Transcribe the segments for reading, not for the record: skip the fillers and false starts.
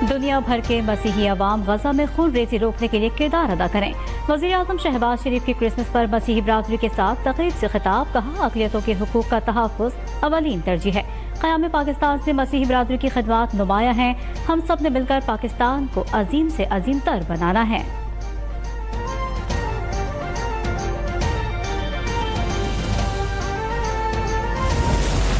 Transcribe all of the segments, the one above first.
दुनिया भर के मसीही अवाम गजा में खून रेजी रोकने के लिए किरदार अदा करें। वज़ीर-ए-आज़म शहबाज शरीफ की क्रिसमस पर मसीही बरादरी के साथ तकरीब से खिताब। कहा, अक़लियतों के हुकूक का तहफ़्फ़ुज़ अवलीन तरजीह है। क़याम पाकिस्तान से मसीही बरादरी की खिदमात नुमाया हैं। हम सब ने मिलकर पाकिस्तान को अजीम से अजीम तर बनाना है।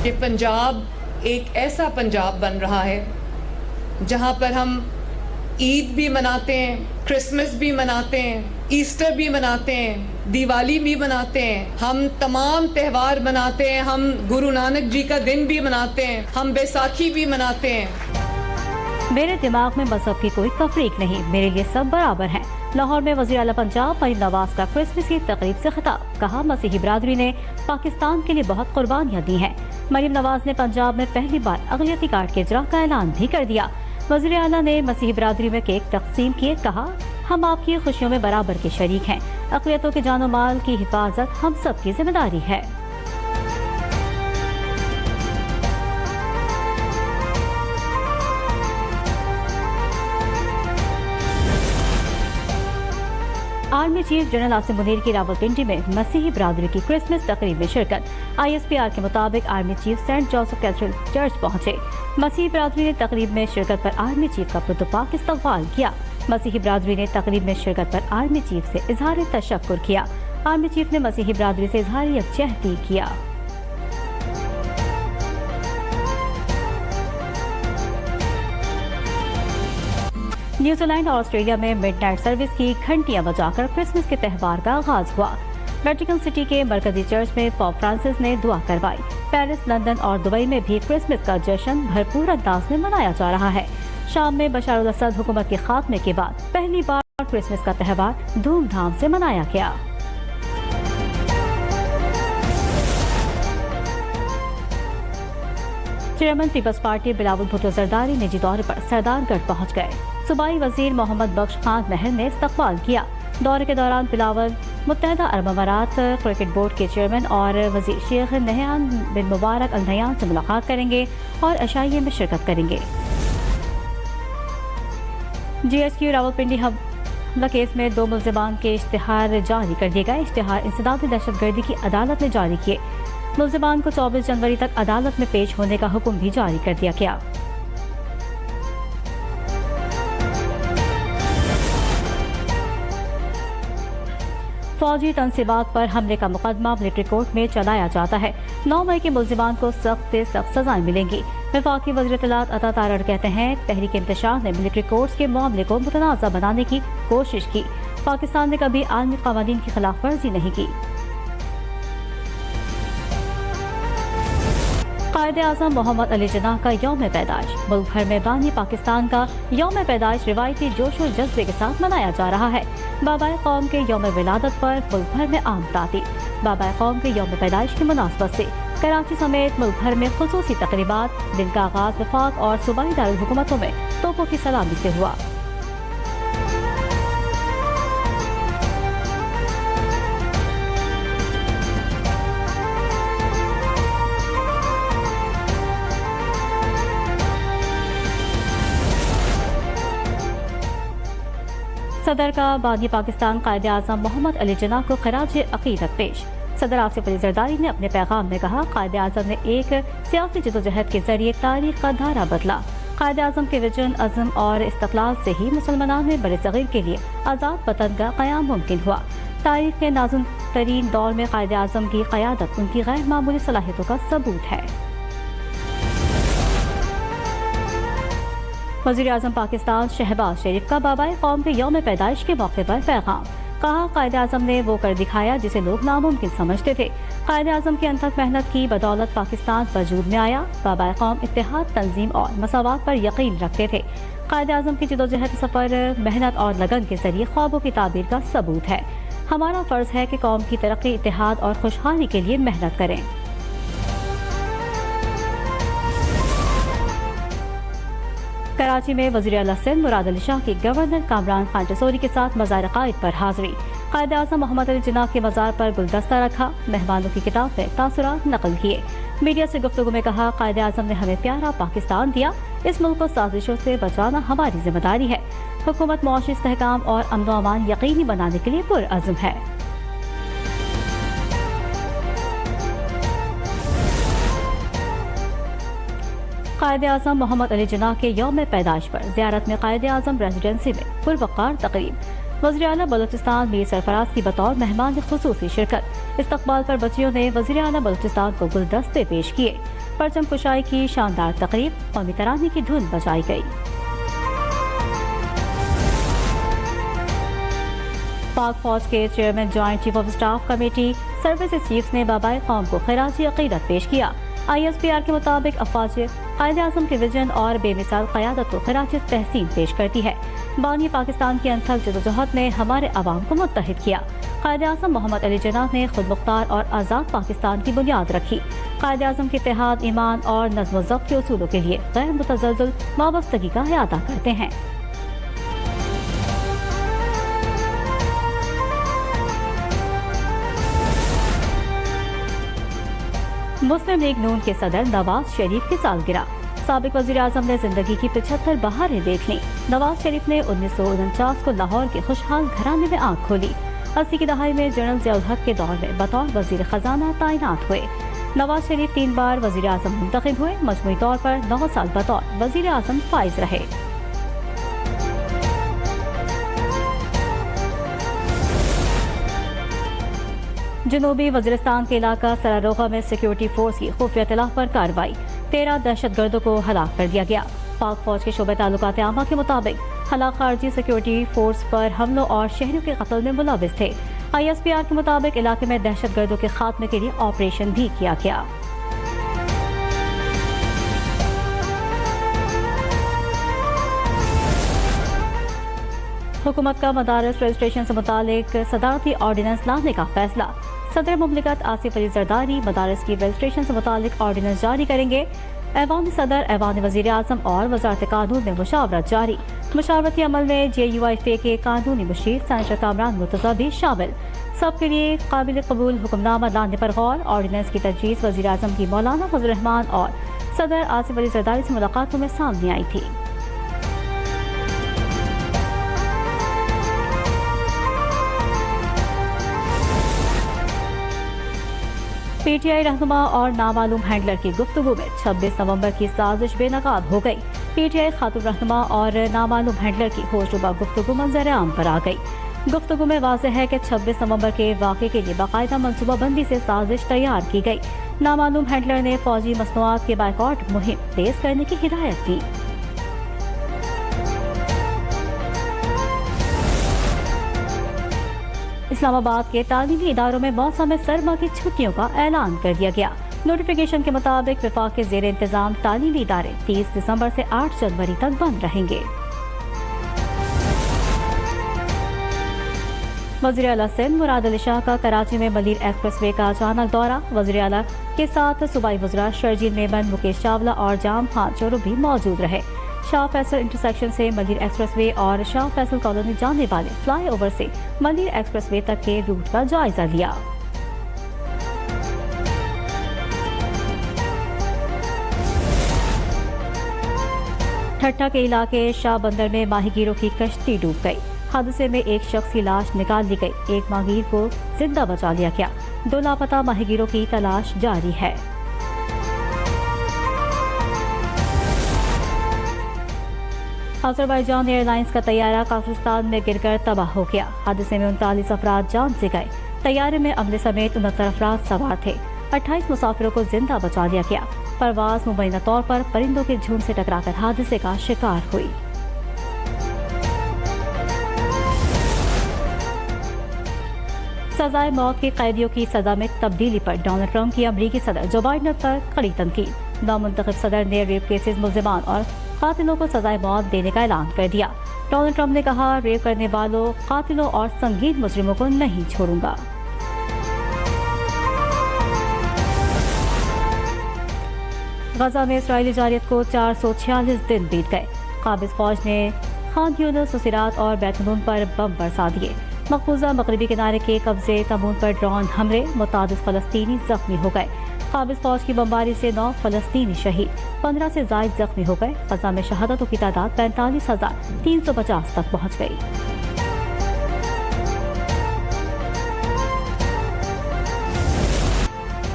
ये पंजाब एक ऐसा पंजाब बन रहा है जहाँ पर हम ईद भी मनाते हैं, क्रिसमस भी मनाते हैं, ईस्टर भी मनाते हैं, दिवाली भी मनाते हैं, हम तमाम त्यौहार मनाते हैं, हम गुरु नानक जी का दिन भी मनाते हैं, हम बैसाखी भी मनाते हैं। मेरे दिमाग में मजहब की कोई तफरीक नहीं, मेरे लिए सब बराबर हैं। लाहौर में वज़ीर आला पंजाब मरीम नवाज का क्रिसमस की तकरीब से खिताब। कहा, मसीही बरादरी ने पाकिस्तान के लिए बहुत कुर्बानियाँ दी हैं। मरीम नवाज ने पंजाब में पहली बार अक़लियती कार्ड के इजरा का ऐलान भी कर दिया। वज़ीर आला ने मसीही बरादरी में केक तक़सीम किए। कहा, हम आपकी खुशियों में बराबर के शरीक हैं। अक़लियतों के जानो माल की हिफाजत हम सब की जिम्मेदारी है। Army chief general Asim Munir की रावलपिंडी में मसीही बरादरी की क्रिसमस तकरीब में शिरकत। ISPR के मुताबिक army chief saint Joseph cathedral church पहुंचे। मसीही बरादरी ने तकरीब में शिरकत पर आर्मी चीफ का पुरतपाक इस्तक़बाल किया। मसीही बरादरी ने तकरीब में शिरकत पर आर्मी चीफ से इजहार तशक्कुर किया। आर्मी चीफ ने मसीही बरादरी से इजहार यकजहती किया। न्यूजीलैंड और ऑस्ट्रेलिया में मिडनाइट सर्विस की घंटियां बजाकर क्रिसमस के त्यौहार का आगाज हुआ। वेटिकन सिटी के मरकजी चर्च में पॉप फ्रांसिस ने दुआ करवाई। पेरिस, लंदन और दुबई में भी क्रिसमस का जश्न भरपूर अंदाज में मनाया जा रहा है। शाम में बशार अल असद हुकूमत के खात्मे के बाद पहली बार क्रिसमस का त्यौहार धूमधाम से मनाया गया। Chairman Peoples Party Bilawal Bhutto Zardari निजी दौरे पर सरदारगढ़ पहुंच गए। सूबाई वजीर मोहम्मद बख्श खान महल ने इस्तकबाल किया। दौरे के दौरान बिलावल मुत्तहदा अरब अमारात क्रिकेट बोर्ड के चेयरमैन और वजीर शेख नहयान बिन मुबारक अल नहयान से मुलाकात करेंगे और अशाइये में शिरकत करेंगे। GSQ रावलपिंडी हमला केस में 2 मुल्जिमान के इश्तिहार जारी कर दिए गए। इश्तिहार इंसदादी दहशतगर्दी की अदालत ने जारी किए। मुल्जिमान को 24 जनवरी तक अदालत में पेश होने का हुक्म भी जारी कर दिया गया। फौजी तनसीबात पर हमले का मुकदमा मिलिट्री कोर्ट में चलाया जाता है। 9 मई के मुल्जिमान को सख्त से सख्त सजाएं मिलेंगी। वफाकी वज़ीर इत्तलात अता तारड़ कहते हैं, तहरीक इंतशार ने मिलिट्री कोर्ट्स के मामले को मुतनाज़ा बनाने की कोशिश की। पाकिस्तान ने कभी आलमी क़वानीन की खिलाफ वर्जी नहीं की। कायद-ए-आज़म मोहम्मद अली जिन्नाह का यौम पैदाइश। मुल्क भर में बानी पाकिस्तान का यौम पैदाइश रिवायती जोश और जज्बे के साथ मनाया जा रहा है। बाबाए कौम के यौम विलादत पर मुल्क भर में आम ताती। बाबाए कौम के यौम पैदाइश की मुनासबत से कराची समेत मुल्क भर में खुसूसी तकरीबात। दिन का आगाज वफाक और सूबाई दारुल हुकूमतों में तोपों की सलामी से हुआ। सदर का बानी पाकिस्तान कायद-ए-आज़म मोहम्मद अली जिन्नाह को खराज अकीदत पेश। सदर आसिफ अली जरदारी ने अपने पैगाम में कहा, कायद-ए-आज़म ने एक सियासी जदोजहद के जरिए तारीख का धारा बदला। कायद-ए-आज़म के विजन, अज़म और इस्तक़लाल से ही मुसलमानों में बड़े सग़ीर के लिए आज़ाद वतन का क़याम मुमकिन हुआ। तारीख के नाज़ुक तरीन दौर में कायद-ए-आज़म की क़यादत उनकी गैर मामूली सलाहियतों का सबूत है। वज़ीर-ए-आज़म पाकिस्तान शहबाज शरीफ का बाबाए कौम के यौम पैदाइश के मौके पर पैगाम। कहा, कायद-ए-आज़म ने वो कर दिखाया जिसे लोग नामुमकिन समझते थे। कायद-ए-आज़म की अनथक मेहनत की बदौलत पाकिस्तान वजूद में आया। बाबाए कौम इत्तेहाद, तंजीम और मसावात पर यकीन रखते थे। कायद-ए-आज़म की जदोजहद, सफ़र, मेहनत और लगन के जरिए ख्वाबों की ताबीर का सबूत है। हमारा फ़र्ज है कि कौम की तरक्की, इत्तेहाद और खुशहाली के लिए मेहनत करें। कराची में वज़ीर आला सिंध मुराद अली शाह की गवर्नर कामरान खान टसोरी के साथ मज़ार क़ाइद पर हाज़िरी। कायद-ए-आज़म मोहम्मद अली जिन्नाह के मज़ार पर गुलदस्ता रखा। मेहमानों की किताब में तासुरात नकल किए। मीडिया से गुफ्तगू में कहा, कायद-ए-आज़म ने हमें प्यारा पाकिस्तान दिया। इस मुल्क को साजिशों से बचाना हमारी जिम्मेदारी है। हुकूमत मुआशी इस्तेहकाम और अमन व अमान यकीनी बनाने के लिए पुरअज़्म है। कायद-ए-आज़म मोहम्मद अली जिन्नाह के यौम पैदाइश पर ज़ियारत में कायद-ए-आज़म रेजिडेंसी में पुरवक़ार तकरीब। वज़ीर आला बलूचिस्तान मीर सरफराज की बतौर मेहमान खुसूसी शिरकत। इस्तकबाल पर बच्चियों ने वज़ीर आला बलूचिस्तान को गुलदस्ते पेश किए। परचम कुशाई की शानदार तकरीब, कौमी तराने की धुन बजाई गई। पाक फौज के chairman joint chief of staff committee services chiefs ने बाबाए कौम को खिराजी अकीदत पेश किया। ISPR के मुताबिक अफवाज कायद-ए-आज़म के विजन और बेमिसाल क़यादत को खिराज तहसीन पेश करती है। बानी पाकिस्तान की अनथक जदोजहद ने हमारे अवाम को मुत्तहिद किया। कायद-ए-आज़म मोहम्मद अली जिन्नाह ने खुद मुख्तार और आज़ाद पाकिस्तान की बुनियाद रखी। कायद-ए-आज़म के इत्तेहाद, ईमान और नज़्म व ज़ब्त के उसूलों के लिए गैर मुतज़लज़ल वाबस्तगी का इयादा करते हैं। मुस्लिम लीग नून के सदर नवाज शरीफ की सालगिरह। साबिक वज़ीर आज़म ने जिंदगी की 75 बहारें देख लीं। नवाज शरीफ ने 1949 को लाहौर के खुशहाल घराने में आँख खोली। 80 की दहाई में जनरल ज़ियाउल हक के दौर में बतौर वज़ीर खजाना तैनात हुए। नवाज शरीफ 3 बार वज़ीर आज़म मुंतखब हुए। मजमूई तौर पर 9 साल बतौर वज़ीर आज़म फाइज रहे। जनूबी वज़ीरिस्तान के इलाका सरारोगा में सिक्योरिटी फोर्स की खुफिया इत्तला पर कार्रवाई। 13 दहशतगर्दों को हलाक कर दिया गया। पाक फौज के शोबे ताल्लुकात आमा के मुताबिक हलाक खारजी सिक्योरिटी फोर्स पर हमलों और शहरियों के कत्ल में मुलविस थे। ISPR के मुताबिक इलाके में दहशतगर्दों के खात्मे के लिए ऑपरेशन भी किया गया। हुकूमत का मदारस रजिस्ट्रेशन से मुतालिक सदारती ऑर्डिनेंस लाने का फैसला। सदर मुमलिकत आसिफ अली जरदारी मदारस की रजिस्ट्रेशन से मुतालिक ऑर्डिनेंस जारी करेंगे। ऐवान सदर, ऐवान वज़ीर आज़म और वज़ारत कानून में मुशावरत जारी। मुशावरती अमल में JUIFA के कानूनी मुशीर सेनेटर कामरान मुर्तज़ा भी शामिल। सबके लिए काबिल कबूल हुक्मनामा लाने पर गौर। ऑर्डिनेंस की तजवीज़ वज़ीर आज़म की मौलाना फजल रहमान और सदर आसिफ अली जरदारी से मुलाकातों में सामने आई थी। PTI रहनुमा और नामालूम हैंडलर की गुफ्तगू में 26 नवंबर की साजिश बेनकाब हो गई। PTI खातून रहनुमा और नामालूम हैंडलर की होशरुबा गुफ्तगू मंजर-ए-आम पर आ गई। गुफ्तगू में वाज़ेह है कि 26 नवंबर के वाक़े के लिए बाकायदा मनसूबाबंदी से साजिश तैयार की गई। नामालूम हैंडलर ने फौजी मसनूआत के बायकॉट मुहिम तेज करने की हिदायत दी। इस्लामाबाद के तालीमी इदारों में मौसम सरमा की छुट्टियों का ऐलान कर दिया गया। नोटिफिकेशन के मुताबिक विफाक के ज़ेर इंतजाम तालीमी इदारे 30 दिसंबर से 8 जनवरी तक बंद रहेंगे। वज़ीर आला सिंध मुराद अली शाह का कराची में मलीर एक्सप्रेसवे का अचानक दौरा। वज़ीर आला के साथ सूबाई वज़रा शर्जील मेमन, मुकेश चावला और जाम खान चोरू भी मौजूद रहे। शाह फैसल इंटरसेक्शन से मलीर एक्सप्रेसवे और शाह फैसल कॉलोनी जाने वाले फ्लाईओवर से मलीर एक्सप्रेसवे तक के रूट का जायजा लिया। ठट्टा के इलाके शाह बंदर में माहीगीरों की कश्ती डूब गई। हादसे में एक शख्स की लाश निकाल ली गई। एक माहीगीर को जिंदा बचा लिया गया। 2 लापता माहीगीरों की तलाश जारी है। अज़रबैजान एयरलाइंस का तैयारा काफिस्तान में गिरकर तबाह हो गया। हादसे में 39 अफराद जान से गए। तैयारे में अमले समेत 69 अफराद सवार थे। 28 मुसाफिरों को जिंदा बचा लिया गया। परवाज मुबैना तौर पर परिंदों के झुंड से टकराकर हादसे का शिकार हुई। सजाए मौत के कैदियों की सजा में तब्दीली पर डोनाल्ड ट्रंप की अमरीकी सदर जो बाइडेन पर कड़ी तनकीद। नामुंतखब सदर ने रेप केसेस, मुल्जिमान और कातिलों को सजाए मौत देने का ऐलान कर दिया। डोनाल्ड ट्रंप ने कहा, रेप करने वालों, कातिलों और संगीन मुजरिमों को नहीं छोड़ूंगा। गजा में इस्राएली जारियत को 446 दिन बीत गए। काबिज फौज ने खान यूनुस, सुसिरात और बैतनून पर बम बरसा दिए। मकबूजा मगरबी किनारे के कब्जे तमून पर ड्रोन हमले, मुतादिद फलस्तीनी जख्मी हो गए। काबिज फौज की बमबारी से 9 फलस्तीनी शहीद, 15 से जायद जख्मी हो गए। गजा में शहादतों की तादाद 45,350 तक पहुँच गई।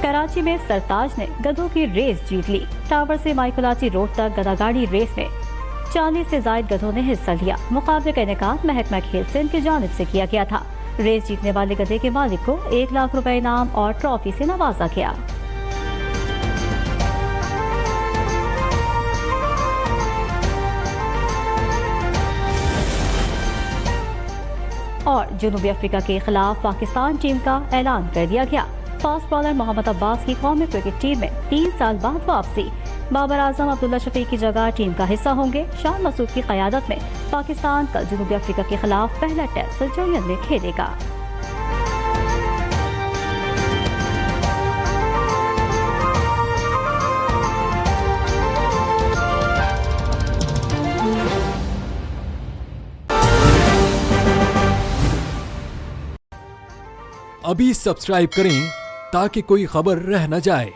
कराची में सरताज ने गधों की रेस जीत ली। टावर से माइकलाची रोड तक गधागाड़ी रेस में 40 से जायद गधों ने हिस्सा लिया। मुकाबले का इनेकाद महकमा खेल सिंध की जानिब से किया गया था। रेस जीतने वाले गधे के मालिक को 1 लाख रुपए इनाम और ट्रॉफी से नवाजा गया। और जनूबी अफ्रीका के खिलाफ पाकिस्तान टीम का ऐलान कर दिया गया। फास्ट बॉलर मोहम्मद अब्बास की कौमी क्रिकेट टीम में 3 साल बाद वापसी। बाबर आजम अब्दुल्ला शफीक की जगह टीम का हिस्सा होंगे। शाह मसूद की क़यादत में पाकिस्तान कल जनूबी अफ्रीका के खिलाफ पहला टेस्ट सेंचुरियन में खेलेगा। अभी सब्सक्राइब करें ताकि कोई खबर रह न जाए।